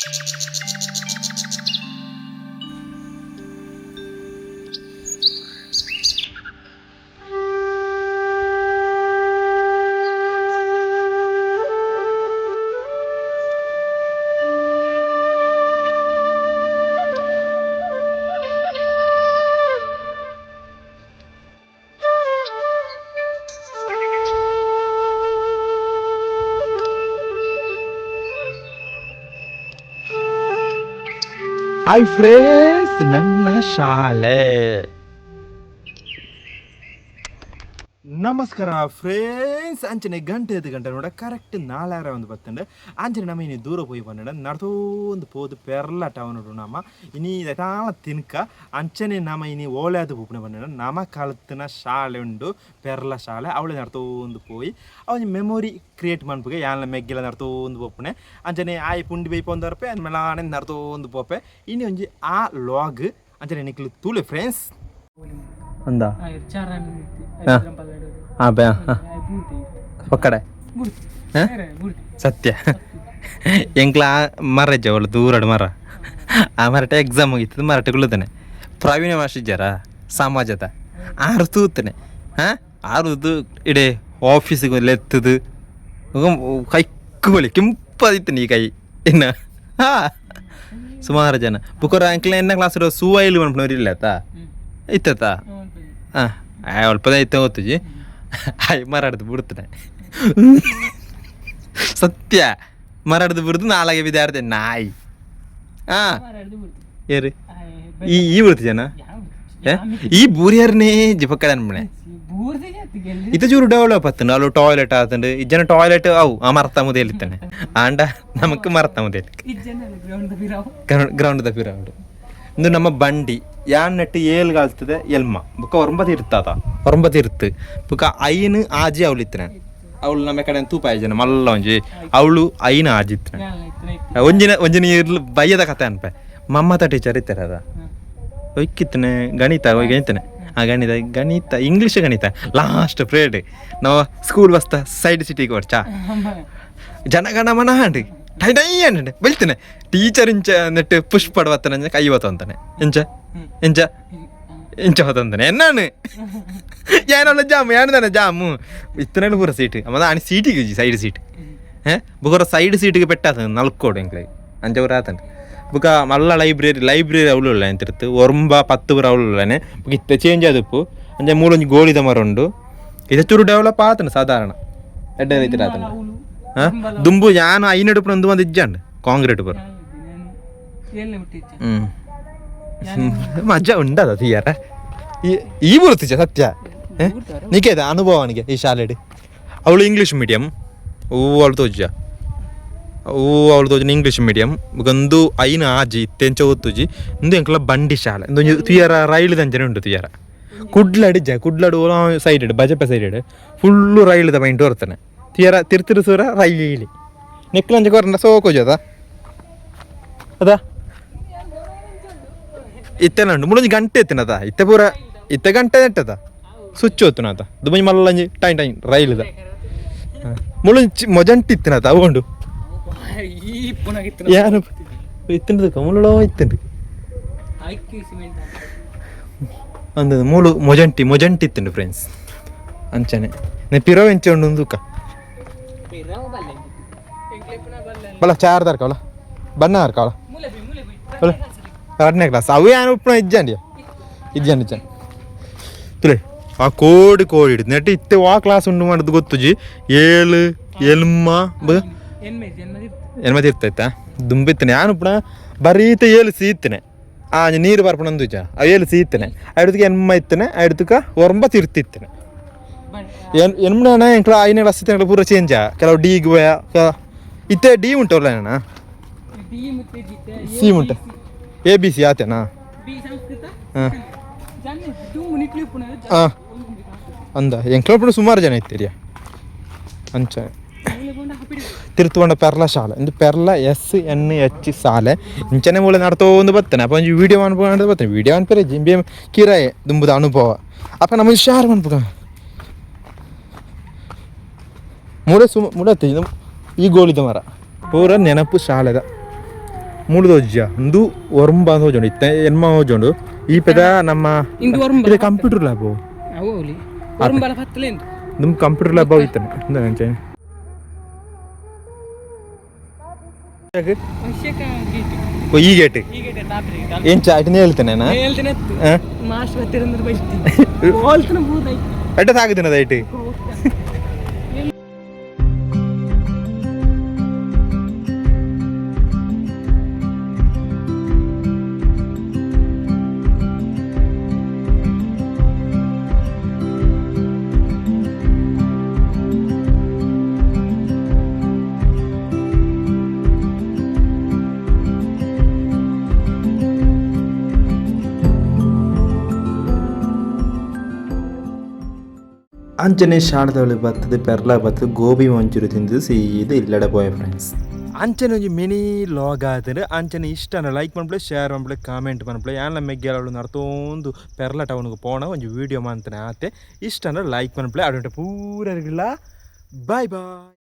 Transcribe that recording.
Hi friends, ನನ್ನ ಶಾಲೆ. ನಮಸ್ಕಾರ ಫ್ರೆಂಡ್ಸ್. ಅಂಚನೆ ಗಂಟೆ ನೋಡ ಕರೆಕ್ಟ್ 4 ಒಂದು ಬತ್ತಂಡೆ ಅಂಚನೆ ನಮ್ಮ ಇನಿ ದೂರ போய் பண்ண ನಡ್ತೋಂದು போது ಪೆರ್ಲ ಟೌನ್ ನಮ್ಮ ಇನಿ ಎಟಾಲ ತಿನ್ಕ ಅಂಚನೆ ನಮ್ಮ ಇನಿ ಓಳೆದು ಪೂಪನೆ பண்ண ನಮ್ಮ ಕಲ್ತಿನ ಶಾಲೆ ಉಂಡು ಪೆರ್ಲ ಶಾಲೆ ಅವಳೆ ನಡ್ತೋಂದು போய் ಅವನ ಮೆಮೊರಿ ಕ್ರಿಯೇಟ್ ಮಾಡ್ಬೇಕು ಯಾನ ಮೆಗ್ಗಿಲ ನಡ್ತೋಂದು ಪೋಪನೆ ಅಂಚನೆ ಆಯ್ ಪುಂಡಿ ಬೈ ಪೊಂದರ್ಪೆ ಅನ್ ಮೆಲಾನೆ ನಡ್ತೋಂದು ಪೋಪೆ ಇನಿ ಒಂಜಿ ಆ ಲಾಗ್ ಅಂಚನೆ ನಿಕ್ಲು ತೂಲೆ ಫ್ರೆಂಡ್ಸ್ ಅಂದ ಒಕ್ಕಡೆ ಸತ್ಯ ಎಂಕ್ಲ ಮರಜ ಅವಳು ದೂರಡು ಮರ ಆ ಮರಟ ಎಕ್ಸಾಮ್ ಹೋಗಿತ್ತು ಮರಟಗುಳ್ಳತಾನೆ ಪ್ರವೀಣ ಮಾಸ್ಟರ್ ಸಮಾಜದ ಆರು ತೂತಾನೆ ಆರುದು ಇಡೇ ಆಫೀಸಿಗೆ ಲೆತ್ತದು ಕೈಕ್ಕುಬಳಿ ಕೆಂಪದಿತ್ತಾನೆ ಈ ಕೈ ಇನ್ನು ಸುಮಾರು ಜನ ಬುಕ್ಕೋರ ಅಂಕ್ಲ ಎನ್ನ ಕ್ಲಾಸ್ ಸೂವಾಯಿಲ್ ಮನ್ಪನವ್ರು ಇಲ್ಲತ್ತ ಇತ್ತ ಅಲ್ಪದ ಇತ್ತ ಗೊತ್ತುಜಿ ಆಯ್ ಮರಾಡ್ದು ಬಿಡ್ತಾನೆ ಸತ್ಯ ಮರಾಡ್ದು ಬಿಡ್ದು ನಾಲ್ಗೆ ಬಿದ್ದಾಡ್ದೆ ನಾಯಿ ಏರಿ ಈ ಬಿಡ್ತು ಜನ ಈ ಬೂರಿಯರ್ನೇ ಜಿಪಕ್ಕಡ ಅನ್ಬಣೆ ಇದು ಚೂರು ಡೆವಲಪ್ ಆತಂಡು ಅಲ್ಲೂ ಟಾಯ್ಲೆಟ್ ಆತಂಡು ಈ ಜನ ಟಾಯ್ಲೆಟ್ ಅವು ಆ ಮರ್ತ ಮುದೇಲಿತ್ತಾನೆ ಆಂಡ ನಮಕ್ ಮರ್ತ ಮುದೇಲಿ ಗ್ರೌಂಡ್ ದಪ್ಪಿರೌಡು ಇಂದು ನಮ್ಮ ಬಂಡಿ ಯಾನ್ ನೆಟ್ಟು ಏಳು ಕಾಲ್ತದೆ ಎಲ್ಮ ಬುಕ್ಕ ಒರಂಬತ್ತು ಇರ್ತು ಬುಕ್ಕ ಐನು ಆಜಿ ಅವಳಿತ್ತನೆ ಅವಳು ನಮ್ಮ ಕಡೆ ತೂಪ ಜನ ಮಲ್ಲ ಒಂಜಿ ಅವಳು ಐನು ಆಜಿತ್ತನೆ ಒಂಜಿನ ಇರ್ಲು ಬಯ್ಯದ ಕತೆ ಅನ್ಪೆ ಮಮ್ಮತ ಟೀಚರ್ ಇತ್ತಾರೆ ಅದ ಒಯ್ಕಿತ್ತನೆ ಗಣಿತಾನೆ ಆ ಗಣಿತ ಇಂಗ್ಲೀಷ್ ಗಣಿತ ಲಾಸ್ಟ್ ಪ್ರೇಡ್ ನಾವು ಸ್ಕೂಲ್ ಬಸ್ತ ಸೈಡ್ ಸಿಟಿಗೆ ಹೊಡ್ಚಾ ಜನಗಣಮನ ಹಾಂಡಿ ಟೈ ಅಂಡೆ ಬೆಳ್ತಾನೆ ಟೀಚರ್ ಇಂಚ ನೆಟ್ಟು ಪುಷ್ ಪಡ್ವತ್ತಾನೆ ಕೈ ಹೊತ್ತು ಅಂತಾನೆ ಇಂಚ ಹೊತ್ತಂತಾನೆ ಎನ್ನಾನು ಏನಲ್ಲ ಜಾಮು ಏನ್ದಾನೆ ಜಾಮು ಇತ್ತನಲ್ಲಿ ಪೂರ ಸೀಟ್ ಅಮ್ಮ ಆನಿ ಸೀಟಿಗೆ ಸೈಡ್ ಸೀಟ್ ಬುಕ್ಕೋರ ಸೈಡ್ ಸೀಟಿಗೆ ಪೆಟ್ಟಾತ ನಲ್ಕೋಡು ಎಂಕ್ಲಾಗಿ ಅಂಚವ್ರು ಆತಂಡ ಬುಕ್ಕ ಮಲ್ಲ ಲೈಬ್ರರಿ ಅವಳುಳ್ಳ ಅಂತಿರ್ತು 9-10 ಬರ ಅವಳುಳ್ಳನೆ ಬುಕ್ ಇತ್ತ ಚೇಂಜ್ ಆದಪ್ಪು ಅಂಚೆ ಮೂಲೊಂಜಿ ಗೋಳಿದ ಮರ ಉಂಡು ಇದು ಚೂರು ಡೆವಲಪ್ ಆತನ ಸಾಧಾರಣ ಎಡ್ಡೆ ರೀತಿ ಆತನ ದುಂಬು ಯಾನು ಐನಡುಪು ಒಂದು ಒಂದು ಇಜ್ಜಂಡು ಕಾಂಕ್ರೀಟ್ ಬರ ಮಜಾ ಉಂಡದ ತೀಯಾರ ಈ ಬರುತ್ತೀಚ ಸತ್ಯ ನಿಕೇದ ಅನುಭವ ಅವನಿಗೆ ಈ ಶಾಲೆಡಿ ಅವಳು ಇಂಗ್ಲೀಷ್ ಮೀಡಿಯಂ ಅವಳು ತೋಜ ಇಂಗ್ಲೀಷ್ ಮೀಡಿಯಂ ಒಂದು ಐನ ಆಜಿ ತೆಂಚ ಓದ್ತುಜಿ ಇಂದು ಎಂಕ್ಲ ಬಂಡಿ ಶಾಲೆ ಇಂದು ತೀಯಾರ ರೈಲು ದಂಚನೆ ಉಂಟು ತೀಯಾರ ಕುಡ್ಲಾಡು ಸೈಡೆಡ್ ಬಜಪೆ ಸೈಡೆಡ್ ಫುಲ್ಲು ರೈಲ್ದ ಮೈಂಟ್ ಬರ್ತಾನೆ ತೀಯಾರ ತಿರ್ತಿರಿಸೂರ ರೈಲಿ ನೆಕ್ಲಂಜ ಕೊರಂಡ ಸೋಕೋಜದ ಅದಾ ಇತ್ತೆಲ್ಲ ಉಂಟು ಮುಳಂಜಿ ಗಂಟೆ ಎತ್ತಿನದ ಇತ್ತೆ ಪೂರ ಇತ್ತೆ ಗಂಟೆ ನೆಟ್ಟದ ಸ್ವಿಚ್ ಹೊತ್ತುನದ ದುಬಂಜಿ ಮಲ್ಲಂಜಿ ಟೈನ್ ರೈಲ್ದ ಮುಳಂಜಿ ಮೊಜಂಟಿ ಇತ್ತಿನದ ಅವುಂಡು ಯಾರು ಇತ್ತಿನದ ಮುಳ್ಳೋ ಇತ್ತಂಡು ಅಂದ ಮೂಳು ಮೊಜಂಟಿ ಇತ್ತಂಡು ಫ್ರೆಂಡ್ಸ್ ಅಂಚನೆ ನೆ ಪಿರೋ ಎಂಚ ಉಂಡು ಒಂದುಕ ಬಲ ಚಾರ್ ದರ್ಕವಲ ಬಣ್ಣ ಹರ್ಕವಲ ಬಲ 2ನೇ ಕ್ಲಾಸ್ ಅವು ಏನು ಉಪ್ಪು ಇಜ್ಜಂಡಿ ತುಲೆ ಆ ಕೋಡಿ ಹಿಡಿದು ನೆಟ್ಟು ಇತ್ತೆ ಆ ಕ್ಲಾಸ್ ಉಂಡು ಮಾಡೋದು ಗೊತ್ತುಜಿ 7 ಎನ್ಮದಿ ಇರ್ತಾಯ್ತಾ ದುಂಬಿತ್ತನೆ ನಾನು ಉಪ್ಪಣ ಬರೀತ 7 ಸೀತ್ತನೆ ಆ ನೀರು ಬರ್ಪಣಂದು ಜ 7 ಸೀತ್ತನೆ ಐದಕ್ಕೆ ಎನ್ಮ ಇತ್ತನೆ ಐದಕ್ಕೆ 9 ಇರ್ತಿತ್ತನೆ ಎನ್ಮಣ ಎಂಕ್ಲ 5ನೇ ಕ್ಲಾಸ್ ಇತ್ತೆ ಪೂರ ಚೇಂಜ ಕೆಲವು ಡಿಗೆ ಇತ್ತೆ ಡಿ ಉಂಟಲ್ಲ ಅಣ್ಣ ಸಿ ಉಂಟ ABC ಆತೇನಾ ಅಂದ ಎಂಕ್ಲಪುಣ ಸುಮಾರು ಜನ ಇತ್ತೀರಿಯ ಅಂಚ ತಿರುತುವಂಡ ಪೆರ್ಲ ಶಾಲೆ ಇಂದು ಪೆರ್ಲ SNH ಶಾಲೆ ಇಂಚನೆ ಮೂಲೆ ನಡ್ತೋಂದು ಬರ್ತೇನೆ ಅಪ್ಪ ಒಂಜಿ ವೀಡಿಯೋ ಅನ್ಕೊಂಡು ಬರ್ತೇನೆ ವೀಡಿಯೋ ಅನ್ಪೇರೆ ಜಿಂಬೆ ಕಿರಾಯೆ ದುಂಬುದ ಅನುಭವ ಅಪ್ಪ ನಮ್ಮ ಶಾರ್ ಅನ್ಪುಗ ಮೂಳೆ ಮೂಡತ್ತೆ ಈ ಗೋಳಿದ ಮರ ಪೂರ ನೆನಪು ಶಾಲೆದ ಮೂಲು ತೋಜ ಒಂದು ಒರಂಬ ಅಂತ ಹೋಜೊಂಡು ಇತ್ತ ಎನ್ಮ ಹೋಜೊಂಡು ಈ ಪೆದ ನಮ್ಮ ಇದು ಕಂಪ್ಯೂಟರ್ ಲ್ಯಾಬ್ ನಮ್ಮ ಕಂಪ್ಯೂಟರ್ ಲ್ಯಾಬ್ ಹೋಗಿತ್ತಾನೆ ಈ ಗೇಟ್ ಏನ್ ಚಾಟಿನೇ ಹೇಳ್ತೇನೆ ಎಟ್ಟ ಸಾಗುತ್ತೇನೆ ಐಟಿ ಅಂಚನೆ ಶಾಣದವಳು ಬರ್ತದೆ ಪೆರ್ಲ ಬರ್ತದೆ ಗೋಬಿ ಮಂಚೂರಿ ತಿಂದು ಸೀದಾ ಇಲ್ಲಡೆ ಪೋಯ ಫ್ರೆಂಡ್ಸ್ ಅಂಚನೆ ಒಂಜಿ ಮಿನಿ ಲಾಗ್ ಆದ್ರೆ ಅಂಚನೆ ಇಷ್ಟನ ಲೈಕ್ ಮಾಡ್ಬಿಳೆ ಶೇರ್ ಮಾಡ್ಬಿಳೆ ಕಾಮೆಂಟ್ ಮಾಡ್ಬಿಳೆ ಯಾನ್ ಮೆಗ್ಗೆಲವಳು ನಡ್ತೊಂದು ಪೆರ್ಲ ಟೌನ್ಗೆ ಪೋಣ ಒಂಜಿ ವಿಡಿಯೋ ಮಾಡ್ತಾನೆ ಆತೆ ಇಷ್ಟನ ಲೈಕ್ ಮಾಡ್ಬಿಳೆ ಅಡುಂಟೆ ಪೂರರಿಗಿಲ್ಲ ಬಾಯ್ ಬಾಯ್.